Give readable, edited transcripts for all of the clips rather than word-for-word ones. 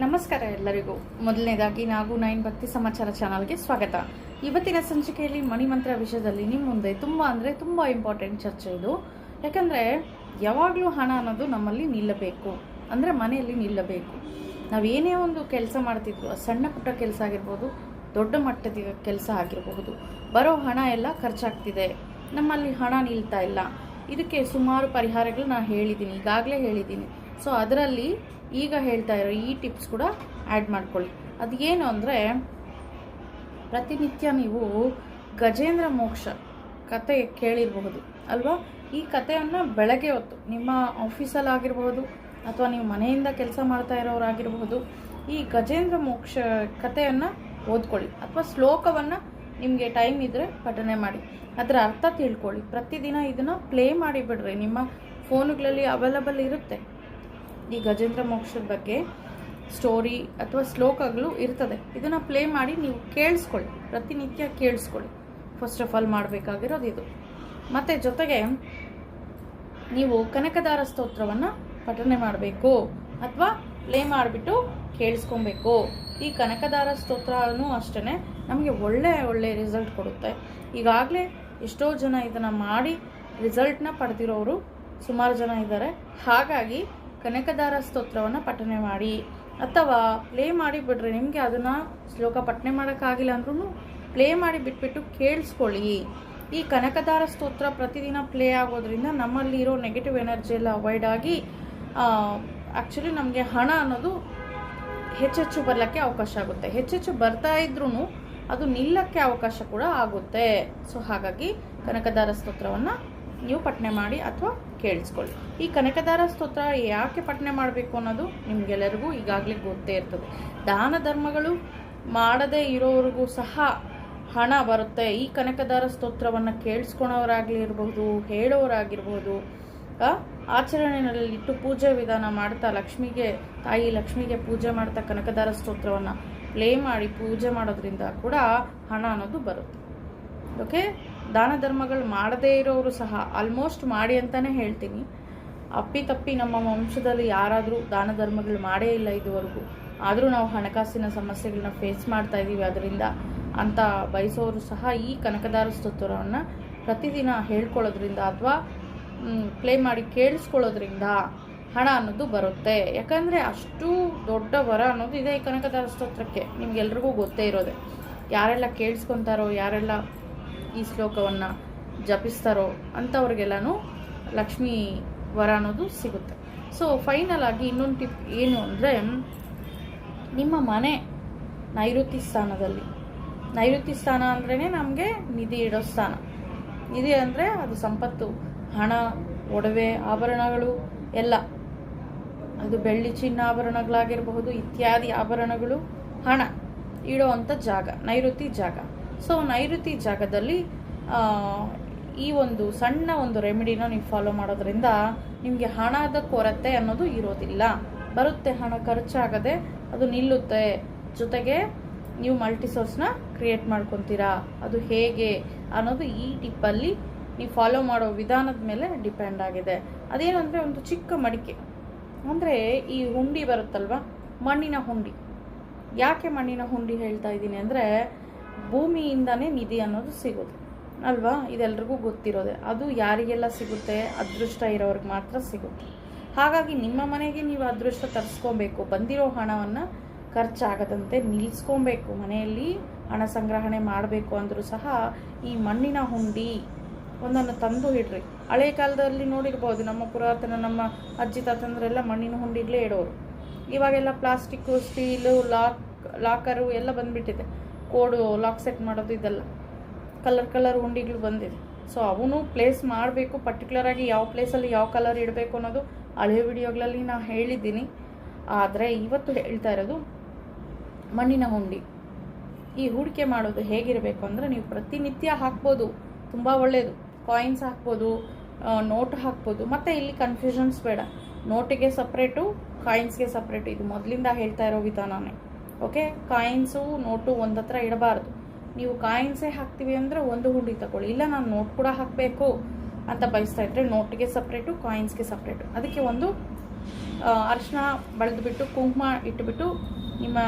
ನಮಸ್ಕಾರ ಎಲ್ಲರಿಗೂ. ಮೊದಲನೇದಾಗಿ ನಾವು 9 ಭಕ್ತಿ ಸಮಾಚಾರ ಚಾನಲ್ಗೆ ಸ್ವಾಗತ. ಇವತ್ತಿನ ಸಂಚಿಕೆಯಲ್ಲಿ ಮಣಿಮಂತ್ರ ವಿಷಯದಲ್ಲಿ ನಿಮ್ಮ ಮುಂದೆ ತುಂಬ ಇಂಪಾರ್ಟೆಂಟ್ ಚರ್ಚೆ ಇದು. ಯಾಕಂದರೆ ಯಾವಾಗಲೂ ಹಣ ಅನ್ನೋದು ನಮ್ಮಲ್ಲಿ ನಿಲ್ಲಬೇಕು, ಅಂದರೆ ಮನೆಯಲ್ಲಿ ನಿಲ್ಲಬೇಕು. ನಾವೇನೇ ಒಂದು ಕೆಲಸ ಮಾಡ್ತಿದ್ರು, ಸಣ್ಣ ಪುಟ್ಟ ಕೆಲಸ ಆಗಿರ್ಬೋದು, ದೊಡ್ಡ ಮಟ್ಟದ ಕೆಲಸ ಆಗಿರಬಹುದು, ಬರೋ ಹಣ ಎಲ್ಲ ಖರ್ಚಾಗ್ತಿದೆ, ನಮ್ಮಲ್ಲಿ ಹಣ ನಿಲ್ತಾ ಇಲ್ಲ. ಇದಕ್ಕೆ ಸುಮಾರು ಪರಿಹಾರಗಳು ನಾನು ಈಗಾಗಲೇ ಹೇಳಿದ್ದೀನಿ. ಸೊ ಅದರಲ್ಲಿ ಈಗ ಹೇಳ್ತಾ ಇರೋ ಈ ಟಿಪ್ಸ್ ಕೂಡ ಆ್ಯಡ್ ಮಾಡ್ಕೊಳ್ಳಿ. ಅದೇನು ಅಂದರೆ, ಪ್ರತಿನಿತ್ಯ ನೀವು ಗಜೇಂದ್ರ ಮೋಕ್ಷ ಕತೆ ಕೇಳಿರಬಹುದು ಅಲ್ವಾ? ಈ ಕಥೆಯನ್ನು ಬೆಳಗ್ಗೆ ಹೊತ್ತು ನಿಮ್ಮ ಆಫೀಸಲ್ಲಿ ಆಗಿರಬಹುದು ಅಥವಾ ನೀವು ಮನೆಯಿಂದ ಕೆಲಸ ಮಾಡ್ತಾ ಇರೋರಾಗಿರಬಹುದು, ಈ ಗಜೇಂದ್ರ ಮೋಕ್ಷ ಕಥೆಯನ್ನು ಓದ್ಕೊಳ್ಳಿ ಅಥವಾ ಶ್ಲೋಕವನ್ನು ನಿಮಗೆ ಟೈಮ್ ಇದ್ದರೆ ಪಠನೆ ಮಾಡಿ, ಅದರ ಅರ್ಥ ತಿಳ್ಕೊಳ್ಳಿ. ಪ್ರತಿದಿನ ಇದನ್ನು ಪ್ಲೇ ಮಾಡಿಬಿಡ್ರಿ. ನಿಮ್ಮ ಫೋನುಗಳಲ್ಲಿ ಅವೈಲಬಲ್ ಇರುತ್ತೆ ಈ ಗಜೇಂದ್ರ ಮೋಕ್ಷದ ಬಗ್ಗೆ ಸ್ಟೋರಿ ಅಥವಾ ಶ್ಲೋಕಗಳು ಇರ್ತದೆ. ಇದನ್ನು ಪ್ಲೇ ಮಾಡಿ ನೀವು ಕೇಳಿಸ್ಕೊಳ್ಳಿ, ಪ್ರತಿನಿತ್ಯ ಕೇಳಿಸ್ಕೊಳ್ಳಿ. ಫಸ್ಟ್ ಆಫ್ ಆಲ್ ಮಾಡಬೇಕಾಗಿರೋದು ಇದು. ಮತ್ತು ಜೊತೆಗೆ ನೀವು ಕನಕದಾರ ಸ್ತೋತ್ರವನ್ನು ಪಠನೆ ಮಾಡಬೇಕು ಅಥವಾ ಪ್ಲೇ ಮಾಡಿಬಿಟ್ಟು ಕೇಳಿಸ್ಕೊಬೇಕು. ಈ ಕನಕದಾರ ಸ್ತೋತ್ರನೂ ಅಷ್ಟೇ ನಮಗೆ ಒಳ್ಳೆ ರಿಸಲ್ಟ್ ಕೊಡುತ್ತೆ. ಈಗಾಗಲೇ ಎಷ್ಟೋ ಜನ ಇದನ್ನು ಮಾಡಿ ರಿಸಲ್ಟ್ನ ಪಡೆದಿರೋರು ಸುಮಾರು ಜನ ಇದ್ದಾರೆ. ಹಾಗಾಗಿ ಕನಕದಾರ ಸ್ತೋತ್ರವನ್ನು ಪಠನೆ ಮಾಡಿ ಅಥವಾ ಪ್ಲೇ ಮಾಡಿ ಬಿಡ್ರಿ. ನಿಮಗೆ ಅದನ್ನು ಶ್ಲೋಕ ಪಠನೆ ಮಾಡೋಕ್ಕಾಗಿಲ್ಲ ಅಂದ್ರೂ ಪ್ಲೇ ಮಾಡಿ ಬಿಟ್ಬಿಟ್ಟು ಕೇಳಿಸ್ಕೊಳ್ಳಿ. ಈ ಕನಕದಾರ ಸ್ತೋತ್ರ ಪ್ರತಿದಿನ ಪ್ಲೇ ಆಗೋದ್ರಿಂದ ನಮ್ಮಲ್ಲಿ ಇರೋ ನೆಗೆಟಿವ್ ಎನರ್ಜಿ ಎಲ್ಲ ಅವಾಯ್ಡ್ ಆಗಿ ಆ್ಯಕ್ಚುಲಿ ನಮಗೆ ಹಣ ಅನ್ನೋದು ಹೆಚ್ಚೆಚ್ಚು ಬರಲಿಕ್ಕೆ ಅವಕಾಶ ಆಗುತ್ತೆ. ಹೆಚ್ಚೆಚ್ಚು ಬರ್ತಾ ಇದ್ರೂ ಅದು ನಿಲ್ಲಕ್ಕೆ ಅವಕಾಶ ಕೂಡ ಆಗುತ್ತೆ. ಸೊ ಹಾಗಾಗಿ ಕನಕದಾರ ಸ್ತೋತ್ರವನ್ನು ನೀವು ಪಠನೆ ಮಾಡಿ ಅಥವಾ ಕೇಳಿಸ್ಕೊಳ್ಳಿ. ಈ ಕನಕದಾರ ಸ್ತೋತ್ರ ಯಾಕೆ ಪಠನೆ ಮಾಡಬೇಕು ಅನ್ನೋದು ನಿಮಗೆಲ್ಲರಿಗೂ ಈಗಾಗಲೇ ಗೊತ್ತೇ ಇರ್ತದೆ. ದಾನ ಧರ್ಮಗಳು ಮಾಡದೇ ಇರೋರಿಗೂ ಸಹ ಹಣ ಬರುತ್ತೆ. ಈ ಕನಕದಾರ ಸ್ತೋತ್ರವನ್ನು ಕೇಳಿಸ್ಕೊಳೋರಾಗಿರ್ಬಹುದು, ಹೇಳೋರಾಗಿರ್ಬೋದು, ಆಚರಣೆಯಲ್ಲಿಟ್ಟು ಪೂಜೆ ವಿಧಾನ ಮಾಡ್ತಾ ತಾಯಿ ಲಕ್ಷ್ಮಿಗೆ ಪೂಜೆ ಮಾಡ್ತಾ ಕನಕದಾರ ಸ್ತೋತ್ರವನ್ನು ಪ್ಲೇ ಮಾಡಿ ಪೂಜೆ ಮಾಡೋದ್ರಿಂದ ಕೂಡ ಹಣ ಅನ್ನೋದು ಬರುತ್ತೆ. ಓಕೆ, ದಾನ ಧರ್ಮಗಳು ಮಾಡದೇ ಇರೋರು ಸಹ ಆಲ್ಮೋಸ್ಟ್ ಮಾಡಿ ಅಂತಲೇ ಹೇಳ್ತೀನಿ. ಅಪ್ಪಿತಪ್ಪಿ ನಮ್ಮ ವಂಶದಲ್ಲಿ ಯಾರಾದರೂ ದಾನ ಧರ್ಮಗಳು ಮಾಡೇ ಇಲ್ಲ ಇದುವರೆಗೂ, ಆದರೂ ನಾವು ಹಣಕಾಸಿನ ಸಮಸ್ಯೆಗಳನ್ನ ಫೇಸ್ ಮಾಡ್ತಾ ಇದ್ದೀವಿ, ಅದರಿಂದ ಅಂತ ಬಯಸೋರು ಸಹ ಈ ಕನಕದಾರ ಸ್ತೋತ್ರವನ್ನು ಪ್ರತಿದಿನ ಹೇಳ್ಕೊಳ್ಳೋದ್ರಿಂದ ಅಥವಾ ಪ್ಲೇ ಮಾಡಿ ಕೇಳಿಸ್ಕೊಳ್ಳೋದ್ರಿಂದ ಹಣ ಅನ್ನೋದು ಬರುತ್ತೆ. ಯಾಕಂದರೆ ಅಷ್ಟು ದೊಡ್ಡ ವರ ಅನ್ನೋದು ಇದೆ ಈ ಕನಕದಾರ ಸ್ತೋತ್ರಕ್ಕೆ. ನಿಮ್ಗೆಲ್ರಿಗೂ ಗೊತ್ತೇ ಇರೋದೆ. ಯಾರೆಲ್ಲ ಕೇಳಿಸ್ಕೊತಾರೋ, ಯಾರೆಲ್ಲ ಈ ಶ್ಲೋಕವನ್ನು ಜಪಿಸ್ತಾರೋ ಅಂಥವ್ರಿಗೆಲ್ಲನೂ ಲಕ್ಷ್ಮೀ ವರ ಅನ್ನೋದು ಸಿಗುತ್ತೆ. ಸೊ ಫೈನಲ್ ಆಗಿ ಇನ್ನೊಂದು ಟಿಪ್ ಏನು ಅಂದರೆ, ನಿಮ್ಮ ಮನೆ ನೈಋತಿ ಸ್ಥಾನದಲ್ಲಿ, ನೈಋತಿ ಸ್ಥಾನ ಅಂದ್ರೇ ನಮಗೆ ನಿಧಿ ಇಡೋ ಸ್ಥಾನ. ನಿಧಿ ಅಂದರೆ ಅದು ಸಂಪತ್ತು, ಹಣ, ಒಡವೆ, ಆಭರಣಗಳು ಎಲ್ಲ, ಅದು ಬೆಳ್ಳಿ ಚಿನ್ನ ಆಭರಣಗಳಾಗಿರಬಹುದು, ಇತ್ಯಾದಿ ಆಭರಣಗಳು, ಹಣ ಇಡೋವಂಥ ಜಾಗ ನೈಋತಿ ಜಾಗ. ಸೊ ನೈಋತಿ ಜಾಗದಲ್ಲಿ ಈ ಒಂದು ಸಣ್ಣ ಒಂದು ರೆಮಿಡಿನ ನೀವು ಫಾಲೋ ಮಾಡೋದ್ರಿಂದ ನಿಮಗೆ ಹಣದ ಕೊರತೆ ಅನ್ನೋದು ಇರೋದಿಲ್ಲ. ಬರುತ್ತೆ, ಹಣ ಖರ್ಚಾಗದೆ ಅದು ನಿಲ್ಲುತ್ತೆ. ಜೊತೆಗೆ ನೀವು ಮಲ್ಟಿ ಸೋರ್ಸ್ನ ಕ್ರಿಯೇಟ್ ಮಾಡ್ಕೊತೀರಾ. ಅದು ಹೇಗೆ ಅನ್ನೋದು ಈ ಟಿಪ್ಪಲ್ಲಿ ನೀವು ಫಾಲೋ ಮಾಡೋ ವಿಧಾನದ ಮೇಲೆ ಡಿಪೆಂಡ್ ಆಗಿದೆ. ಅದೇನು ಅಂದರೆ, ಒಂದು ಚಿಕ್ಕ ಮಡಿಕೆ, ಅಂದರೆ ಈ ಹುಂಡಿ ಬರುತ್ತಲ್ವ, ಮಣ್ಣಿನ ಹುಂಡಿ. ಯಾಕೆ ಮಣ್ಣಿನ ಹುಂಡಿ ಹೇಳ್ತಾ ಇದ್ದೀನಿ ಅಂದರೆ, ಭೂಮಿಯಿಂದನೇ ನಿಧಿ ಅನ್ನೋದು ಸಿಗೋದು ಅಲ್ವಾ? ಇದೆಲ್ರಿಗೂ ಗೊತ್ತಿರೋದೆ. ಅದು ಯಾರಿಗೆಲ್ಲ ಸಿಗುತ್ತೆ, ಅದೃಷ್ಟ ಇರೋರಿಗೆ ಮಾತ್ರ ಸಿಗುತ್ತೆ. ಹಾಗಾಗಿ ನಿಮ್ಮ ಮನೆಗೆ ನೀವು ಅದೃಷ್ಟ ತರಿಸ್ಕೊಬೇಕು. ಬಂದಿರೋ ಹಣವನ್ನು ಖರ್ಚಾಗದಂತೆ ನಿಲ್ಲಿಸ್ಕೊಬೇಕು. ಮನೆಯಲ್ಲಿ ಹಣ ಸಂಗ್ರಹಣೆ ಮಾಡಬೇಕು ಅಂದರೂ ಸಹ ಈ ಮಣ್ಣಿನ ಹುಂಡಿ ಒಂದನ್ನು ತಂದು ಇಡ್ರಿ. ಹಳೆ ಕಾಲದಲ್ಲಿ ನೋಡಿರ್ಬೋದು, ನಮ್ಮ ಅಜ್ಜಿ ತಾತಂದ್ರೆಲ್ಲ ಮಣ್ಣಿನ ಹುಂಡಿಲೇ ಇಡೋರು. ಇವಾಗೆಲ್ಲ ಪ್ಲಾಸ್ಟಿಕ್ಕು, ಸ್ಟೀಲು, ಲಾಕರು ಎಲ್ಲ ಬಂದುಬಿಟ್ಟಿದೆ. ಕೋಡು ಲಾಕ್ ಸೆಟ್ ಮಾಡೋದು, ಇದೆಲ್ಲ ಕಲರ್ ಹುಂಡಿಗಳು ಬಂದಿದೆ. ಸೊ ಅವನು ಪ್ಲೇಸ್ ಮಾಡಬೇಕು. ಪರ್ಟಿಕ್ಯುಲರಾಗಿ ಯಾವ ಪ್ಲೇಸಲ್ಲಿ ಯಾವ ಕಲರ್ ಇಡಬೇಕು ಅನ್ನೋದು ಹಳೆ ವಿಡಿಯೋಗಳಲ್ಲಿ ನಾನು ಹೇಳಿದ್ದೀನಿ. ಆದರೆ ಇವತ್ತು ಹೇಳ್ತಾ ಇರೋದು ಮಣ್ಣಿನ ಹುಂಡಿ. ಈ ಹೂಡಿಕೆ ಮಾಡೋದು ಹೇಗಿರಬೇಕು ಅಂದರೆ, ನೀವು ಪ್ರತಿನಿತ್ಯ ಹಾಕ್ಬೋದು, ತುಂಬ ಒಳ್ಳೆಯದು. ಕಾಯಿನ್ಸ್ ಹಾಕ್ಬೋದು, ನೋಟ್ ಹಾಕ್ಬೋದು. ಮತ್ತು ಇಲ್ಲಿ ಕನ್ಫ್ಯೂಷನ್ಸ್ ಬೇಡ, ನೋಟಿಗೆ ಸಪ್ರೇಟು, ಕಾಯಿನ್ಸ್ಗೆ ಸಪ್ರೇಟು. ಇದು ಮೊದಲಿಂದ ಹೇಳ್ತಾ ಇರೋ ವಿಧಾನನೇ. ಓಕೆ, ಕಾಯಿನ್ಸು ನೋಟು ಒಂದು ಹತ್ರ ಇಡಬಾರ್ದು. ನೀವು ಕಾಯಿನ್ಸೇ ಹಾಕ್ತೀವಿ ಅಂದರೆ ಒಂದು ಹುಂಡಿ ತಗೊಳ್ಳಿ. ಇಲ್ಲ ನಾನು ನೋಟ್ ಕೂಡ ಹಾಕಬೇಕು ಅಂತ ಬಯಸ್ತಾ ಇದ್ದರೆ ನೋಟಿಗೆ ಸಪ್ರೇಟು, ಕಾಯಿನ್ಸ್ಗೆ ಸಪ್ರೇಟು. ಅದಕ್ಕೆ ಒಂದು ಅರಿಶಿನ ಬಳೆದುಬಿಟ್ಟು ಕುಂಕುಮ ಇಟ್ಟುಬಿಟ್ಟು ನಿಮ್ಮ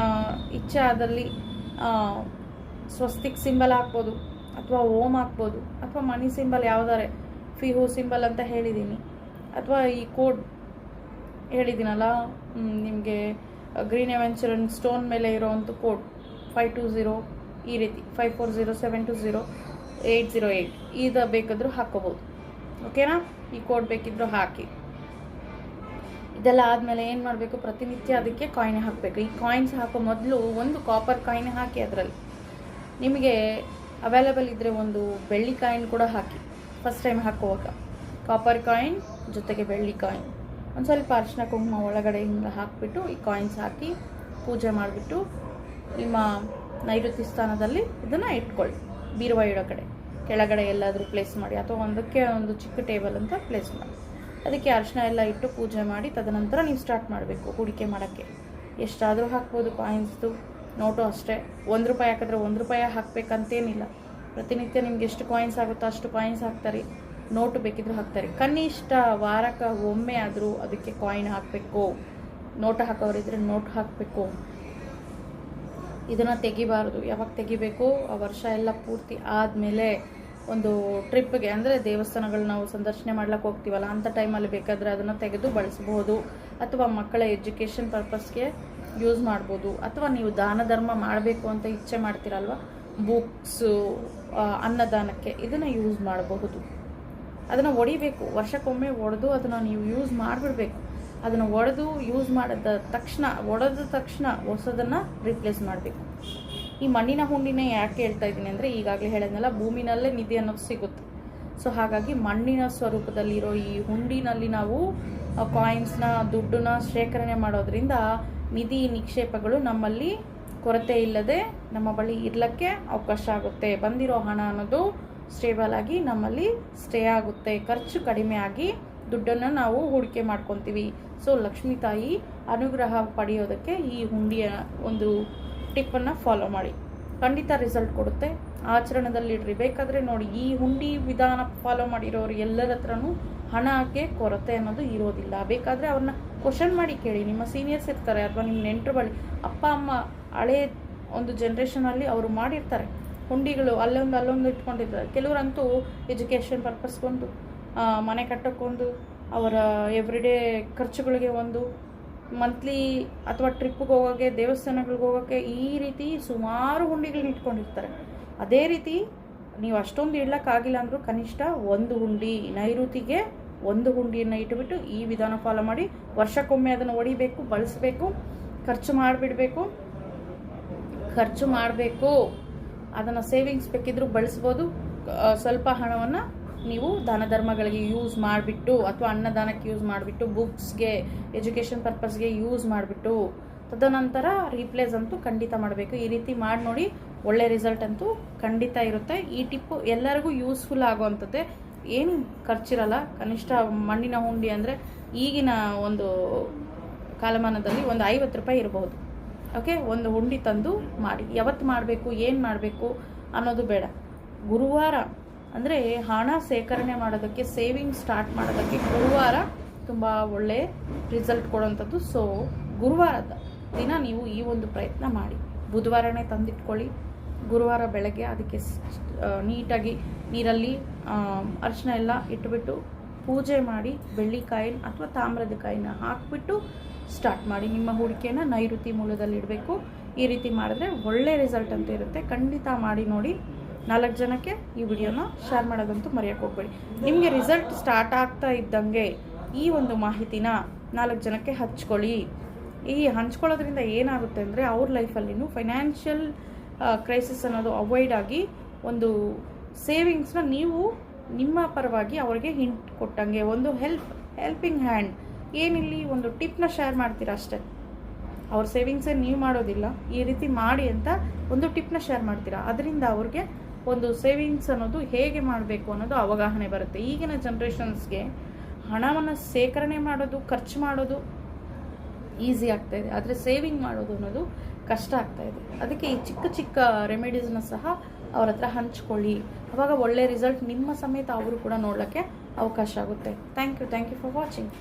ಇಚ್ಛಾದಲ್ಲಿ ಸ್ವಸ್ತಿಕ್ ಸಿಂಬಲ್ ಹಾಕ್ಬೋದು, ಅಥವಾ ಓಂ ಹಾಕ್ಬೋದು, ಅಥವಾ ಮನಿ ಸಿಂಬಲ್ ಯಾವುದಾರೆ ಫಿಹು ಸಿಂಬಲ್ ಅಂತ ಹೇಳಿದ್ದೀನಿ, ಅಥವಾ ಈ ಕೋಡ್ ಹೇಳಿದ್ದೀನಲ್ಲ ನಿಮಗೆ ಗ್ರೀನ್ ಎವೆಂಚರನ್ ಸ್ಟೋನ್ ಮೇಲೆ ಇರೋವಂಥ ಕೋಡ್ 520 ಈ ರೀತಿ 5407208008 ಇದು ಬೇಕಾದರೂ ಹಾಕ್ಕೋಬೋದು. ಓಕೆನಾ? ಈ ಕೋಡ್ ಬೇಕಿದ್ರೂ ಹಾಕಿ. ಇದೆಲ್ಲ ಆದಮೇಲೆ ಏನು ಮಾಡಬೇಕು, ಪ್ರತಿನಿತ್ಯ ಅದಕ್ಕೆ ಕಾಯಿನ್ ಹಾಕಬೇಕು. ಈ ಕಾಯಿನ್ಸ್ ಹಾಕೋ ಮೊದಲು ಒಂದು ಕಾಪರ್ ಕಾಯಿನ್ ಹಾಕಿ, ಅದರಲ್ಲಿ ನಿಮಗೆ ಅವೈಲೇಬಲ್ ಇದ್ದರೆ ಒಂದು ಬೆಳ್ಳಿ ಕಾಯಿನ್ ಕೂಡ ಹಾಕಿ. ಫಸ್ಟ್ ಟೈಮ್ ಹಾಕುವಾಗ ಕಾಪರ್ ಕಾಯಿನ್ ಜೊತೆಗೆ ಬೆಳ್ಳಿ ಕಾಯಿನ್, ಒಂದು ಸ್ವಲ್ಪ ಅರಿಶಿನ ಕುಂಕುಮ ಒಳಗಡೆ ಹಿಂಗೆ ಹಾಕಿಬಿಟ್ಟು ಈ ಕಾಯಿನ್ಸ್ ಹಾಕಿ ಪೂಜೆ ಮಾಡಿಬಿಟ್ಟು ನಿಮ್ಮ ನೈಋತ್ಯ ಸ್ಥಾನದಲ್ಲಿ ಇದನ್ನು ಇಟ್ಕೊಳ್ಳಿ. ಬೀರುವ ಇಡೋ ಕಡೆ ಕೆಳಗಡೆ ಎಲ್ಲಾದರೂ ಪ್ಲೇಸ್ ಮಾಡಿ, ಅಥವಾ ಒಂದಕ್ಕೆ ಒಂದು ಚಿಕ್ಕ ಟೇಬಲ್ ಅಂತ ಪ್ಲೇಸ್ ಮಾಡಿ. ಅದಕ್ಕೆ ಅರಿಶಿನ ಎಲ್ಲ ಇಟ್ಟು ಪೂಜೆ ಮಾಡಿ ತದನಂತರ ನೀವು ಸ್ಟಾರ್ಟ್ ಮಾಡಬೇಕು ಹೂಡಿಕೆ ಮಾಡೋಕ್ಕೆ. ಎಷ್ಟಾದರೂ ಹಾಕ್ಬೋದು ಕಾಯಿನ್ಸ್ದು, ನೋಟು ಅಷ್ಟೇ. ₹1 ಹಾಕಿದ್ರೆ ₹1 ಹಾಕಬೇಕಂತೇನಿಲ್ಲ. ಪ್ರತಿನಿತ್ಯ ನಿಮ್ಗೆ ಎಷ್ಟು ಕಾಯಿನ್ಸ್ ಆಗುತ್ತೋ ಅಷ್ಟು ಕಾಯಿನ್ಸ್ ಹಾಕ್ತಾರೆ. ನೋಟು ಬೇಕಿದ್ರೂ ಹಾಕ್ತಾರೆ. ಕನಿಷ್ಠ ವಾರಕ್ಕೆ ಒಮ್ಮೆ ಆದರೂ ಅದಕ್ಕೆ ಕಾಯಿನ್ ಹಾಕಬೇಕು. ನೋಟು ಹಾಕೋರಿದ್ರೆ ನೋಟು ಹಾಕಬೇಕು. ಇದನ್ನು ತೆಗಿಬಾರ್ದು. ಯಾವಾಗ ತೆಗಿಬೇಕು, ಆ ವರ್ಷ ಎಲ್ಲ ಪೂರ್ತಿ ಆದಮೇಲೆ ಒಂದು ಟ್ರಿಪ್ಗೆ, ಅಂದರೆ ದೇವಸ್ಥಾನಗಳು ನಾವು ಸಂದರ್ಶನೆ ಮಾಡ್ಲಿಕ್ಕೆ ಹೋಗ್ತೀವಲ್ಲ ಅಂಥ ಟೈಮಲ್ಲಿ ಬೇಕಾದರೆ ಅದನ್ನು ತೆಗೆದು ಬಳಸ್ಬೋದು, ಅಥವಾ ಮಕ್ಕಳ ಎಜುಕೇಷನ್ ಪರ್ಪಸ್ಗೆ ಯೂಸ್ ಮಾಡ್ಬೋದು, ಅಥವಾ ನೀವು ದಾನ ಧರ್ಮ ಮಾಡಬೇಕು ಅಂತ ಇಚ್ಛೆ ಮಾಡ್ತೀರಲ್ವ, ಬುಕ್ಸು, ಅನ್ನದಾನಕ್ಕೆ ಇದನ್ನು ಯೂಸ್ ಮಾಡಬಹುದು. ಅದನ್ನು ಒಡಿಬೇಕು, ವರ್ಷಕ್ಕೊಮ್ಮೆ ಒಡೆದು ಅದನ್ನು ನೀವು ಯೂಸ್ ಮಾಡಿಬಿಡ್ಬೇಕು. ಅದನ್ನು ಒಡೆದು ಯೂಸ್ ಮಾಡಿದ ತಕ್ಷಣ, ಒಡೆದ ತಕ್ಷಣ ಹೊಸದನ್ನು ರಿಪ್ಲೇಸ್ ಮಾಡಬೇಕು. ಈ ಮಣ್ಣಿನ ಹುಂಡಿನೇ ಯಾಕೆ ಹೇಳ್ತಾ ಇದ್ದೀನಿ ಅಂದರೆ, ಈಗಾಗಲೇ ಹೇಳಿದ್ನಲ್ಲ, ಭೂಮಿನಲ್ಲೇ ನಿಧಿ ಅನ್ನೋದು ಸಿಗುತ್ತೆ. ಸೊ ಹಾಗಾಗಿ ಮಣ್ಣಿನ ಸ್ವರೂಪದಲ್ಲಿರೋ ಈ ಹುಂಡಿನಲ್ಲಿ ನಾವು ಕಾಯಿನ್ಸ್ನ, ದುಡ್ಡನ್ನ ಶೇಖರಣೆ ಮಾಡೋದ್ರಿಂದ ನಿಧಿ ನಿಕ್ಷೇಪಗಳು ನಮ್ಮಲ್ಲಿ ಕೊರತೆ ಇಲ್ಲದೆ ನಮ್ಮ ಬಳಿ ಇರಲಿಕ್ಕೆ ಅವಕಾಶ ಆಗುತ್ತೆ. ಬಂದಿರೋ ಹಣ ಅನ್ನೋದು ಸ್ಟೇಬಲ್ ಆಗಿ ನಮ್ಮಲ್ಲಿ ಸ್ಟೇ ಆಗುತ್ತೆ. ಖರ್ಚು ಕಡಿಮೆ ಆಗಿ ದುಡ್ಡನ್ನು ನಾವು ಹೂಡಿಕೆ ಮಾಡ್ಕೊತೀವಿ. ಸೊ ಲಕ್ಷ್ಮೀ ತಾಯಿ ಅನುಗ್ರಹ ಪಡೆಯೋದಕ್ಕೆ ಈ ಹುಂಡಿಯ ಒಂದು ಟಿಪ್ಪನ್ನು ಫಾಲೋ ಮಾಡಿ, ಖಂಡಿತ ರಿಸಲ್ಟ್ ಕೊಡುತ್ತೆ. ಆಚರಣೆದಲ್ಲಿಡ್ರಿ. ಬೇಕಾದರೆ ನೋಡಿ, ಈ ಹುಂಡಿ ವಿಧಾನ ಫಾಲೋ ಮಾಡಿರೋರು ಎಲ್ಲರ ಹತ್ರನೂ ಹಣಕ್ಕೆ ಕೊರತೆ ಅನ್ನೋದು ಇರೋದಿಲ್ಲ. ಬೇಕಾದರೆ ಅವ್ರನ್ನ ಕ್ವಶನ್ ಮಾಡಿ ಕೇಳಿ. ನಿಮ್ಮ ಸೀನಿಯರ್ಸ್ ಇರ್ತಾರೆ, ಅಥವಾ ನಿಮ್ಮ ನೆಂಟರು ಬಳಿ, ಅಪ್ಪ ಅಮ್ಮ ಹಳೇ ಒಂದು ಜನ್ರೇಷನಲ್ಲಿ ಅವರು ಮಾಡಿರ್ತಾರೆ ಹುಂಡಿಗಳು, ಅಲ್ಲೊಂದು ಇಟ್ಕೊಂಡಿರ್ತಾರೆ. ಕೆಲವರಂತೂ ಎಜುಕೇಷನ್ ಪರ್ಪಸ್ಗೊಂದು, ಮನೆ ಕಟ್ಟೋಕ್ಕೊಂದು, ಅವರ ಎವ್ರಿಡೇ ಖರ್ಚುಗಳಿಗೆ ಒಂದು, ಮಂತ್ಲಿ ಅಥವಾ ಟ್ರಿಪ್ಪಿಗೆ ಹೋಗೋಕ್ಕೆ, ದೇವಸ್ಥಾನಗಳಿಗೆ ಹೋಗೋಕ್ಕೆ, ಈ ರೀತಿ ಸುಮಾರು ಹುಂಡಿಗಳನ್ನ ಇಟ್ಕೊಂಡಿರ್ತಾರೆ. ಅದೇ ರೀತಿ ನೀವು ಅಷ್ಟೊಂದು ಇಡ್ಲಿಕ್ಕಾಗಿಲ್ಲ ಅಂದರೂ ಕನಿಷ್ಠ ಒಂದು ಹುಂಡಿ, ನೈಋತಿಗೆ ಒಂದು ಹುಂಡಿಯನ್ನು ಇಟ್ಟುಬಿಟ್ಟು ಈ ವಿಧಾನ ಫಾಲೋ ಮಾಡಿ. ವರ್ಷಕ್ಕೊಮ್ಮೆ ಅದನ್ನು ಒಡಿಬೇಕು, ಬಳಸಬೇಕು, ಖರ್ಚು ಮಾಡಬೇಕು. ಅದನ್ನು ಸೇವಿಂಗ್ಸ್ ಬೇಕಿದ್ರೂ ಬಳಸ್ಬೋದು. ಸ್ವಲ್ಪ ಹಣವನ್ನು ನೀವು ದಾನ ಧರ್ಮಗಳಿಗೆ ಯೂಸ್ ಮಾಡಿಬಿಟ್ಟು, ಅಥವಾ ಅನ್ನದಾನಕ್ಕೆ ಯೂಸ್ ಮಾಡಿಬಿಟ್ಟು, ಬುಕ್ಸ್ಗೆ, ಎಜುಕೇಷನ್ ಪರ್ಪಸ್ಗೆ ಯೂಸ್ ಮಾಡಿಬಿಟ್ಟು, ತದನಂತರ ರೀಪ್ಲೇಸ್ ಅಂತೂ ಖಂಡಿತ ಮಾಡಬೇಕು. ಈ ರೀತಿ ಮಾಡಿ ನೋಡಿ, ಒಳ್ಳೆ ರಿಸಲ್ಟ್ ಅಂತೂ ಖಂಡಿತ ಇರುತ್ತೆ. ಈ ಟಿಪ್ಪು ಎಲ್ಲರಿಗೂ ಯೂಸ್ಫುಲ್ ಆಗುವಂಥದ್ದೇ, ಏನು ಖರ್ಚಿರಲ್ಲ. ಕನಿಷ್ಠ ಮಣ್ಣಿನ ಹುಂಡಿ ಅಂದರೆ ಈಗಿನ ಒಂದು ಕಾಲಮಾನದಲ್ಲಿ ಒಂದು ₹50 ಇರಬಹುದು. ಓಕೆ, ಒಂದು ಹುಂಡಿ ತಂದು ಮಾಡಿ. ಯಾವತ್ತು ಮಾಡಬೇಕು, ಏನು ಮಾಡಬೇಕು ಅನ್ನೋದು ಬೇಡ. ಗುರುವಾರ ಅಂದರೆ ಹಣ ಶೇಖರಣೆ ಮಾಡೋದಕ್ಕೆ, ಸೇವಿಂಗ್ ಸ್ಟಾರ್ಟ್ ಮಾಡೋದಕ್ಕೆ ಗುರುವಾರ ತುಂಬ ಒಳ್ಳೆ ರಿಸಲ್ಟ್ ಕೊಡುವಂಥದ್ದು. ಸೊ ಗುರುವಾರದ ದಿನ ನೀವು ಈ ಒಂದು ಪ್ರಯತ್ನ ಮಾಡಿ. ಬುಧವಾರನೇ ತಂದಿಟ್ಕೊಳ್ಳಿ. ಗುರುವಾರ ಬೆಳಗ್ಗೆ ಅದಕ್ಕೆ ನೀಟಾಗಿ ನೀರಲ್ಲಿ ಅರಿಶಿನ ಎಲ್ಲ ಇಟ್ಬಿಟ್ಟು ಪೂಜೆ ಮಾಡಿ, ಬೆಳ್ಳಿ ಕಾಯಿನ್ ಅಥವಾ ತಾಮ್ರದ ಕಾಯಿನ ಹಾಕಿಬಿಟ್ಟು ಸ್ಟಾರ್ಟ್ ಮಾಡಿ. ನಿಮ್ಮ ಹೂಡಿಕೆಯನ್ನು ನೈಋತಿ ಮೂಲದಲ್ಲಿ ಇಡಬೇಕು. ಈ ರೀತಿ ಮಾಡಿದ್ರೆ ಒಳ್ಳೆ ರಿಸಲ್ಟ್ ಅಂತ ಇರುತ್ತೆ. ಖಂಡಿತ ಮಾಡಿ ನೋಡಿ. 4 ಜನಕ್ಕೆ ಈ ವಿಡಿಯೋನ ಶೇರ್ ಮಾಡೋದಂತೂ ಮರೆಯೋಕ್ಕೆ ಹೋಗ್ಬೇಡಿ. ನಿಮಗೆ ರಿಸಲ್ಟ್ ಸ್ಟಾರ್ಟ್ ಆಗ್ತಾ ಇದ್ದಂಗೆ ಈ ಒಂದು ಮಾಹಿತಿನ 4 ಜನಕ್ಕೆ ಹಂಚ್ಕೊಳ್ಳಿ. ಈ ಹಂಚ್ಕೊಳ್ಳೋದ್ರಿಂದ ಏನಾಗುತ್ತೆ ಅಂದರೆ, ಅವ್ರ ಲೈಫಲ್ಲಿನೂ ಫೈನಾನ್ಷಿಯಲ್ ಕ್ರೈಸಿಸ್ ಅನ್ನೋದು ಅವಾಯ್ಡ್ ಆಗಿ ಒಂದು ಸೇವಿಂಗ್ಸ್ನ ನೀವು ನಿಮ್ಮ ಪರವಾಗಿ ಅವರಿಗೆ ಹಿಂಟ್ ಕೊಟ್ಟಂಗೆ, ಒಂದು ಹೆಲ್ಪಿಂಗ್ ಹ್ಯಾಂಡ್, ಏನಿಲ್ಲಿ ಒಂದು ಟಿಪ್ನ ಶೇರ್ ಮಾಡ್ತೀರಾ ಅಷ್ಟೇ. ಅವ್ರ ಸೇವಿಂಗ್ಸೇ ನೀವು ಮಾಡೋದಿಲ್ಲ, ಈ ರೀತಿ ಮಾಡಿ ಅಂತ ಒಂದು ಟಿಪ್ನ ಶೇರ್ ಮಾಡ್ತೀರಾ. ಅದರಿಂದ ಅವ್ರಿಗೆ ಒಂದು ಸೇವಿಂಗ್ಸ್ ಅನ್ನೋದು ಹೇಗೆ ಮಾಡಬೇಕು ಅನ್ನೋದು ಅವಗಾಹನೆ ಬರುತ್ತೆ. ಈಗಿನ ಜನ್ರೇಷನ್ಸ್ಗೆ ಹಣವನ್ನು ಶೇಖರಣೆ ಮಾಡೋದು, ಖರ್ಚು ಮಾಡೋದು ಈಸಿ ಆಗ್ತಾಯಿದೆ, ಆದರೆ ಸೇವಿಂಗ್ ಮಾಡೋದು ಅನ್ನೋದು ಕಷ್ಟ ಆಗ್ತಾಯಿದೆ. ಅದಕ್ಕೆ ಈ ಚಿಕ್ಕ ಚಿಕ್ಕ ರೆಮಿಡೀಸ್ನ ಸಹ ಅವ್ರ ಹತ್ರ ಹಂಚ್ಕೊಳ್ಳಿ. ಆವಾಗ ಒಳ್ಳೆ ರಿಸಲ್ಟ್ ನಿಮ್ಮ ಸಮೇತ ಅವರು ಕೂಡ ನೋಡೋಕ್ಕೆ ಅವಕಾಶ ಆಗುತ್ತೆ. Thank you for watching.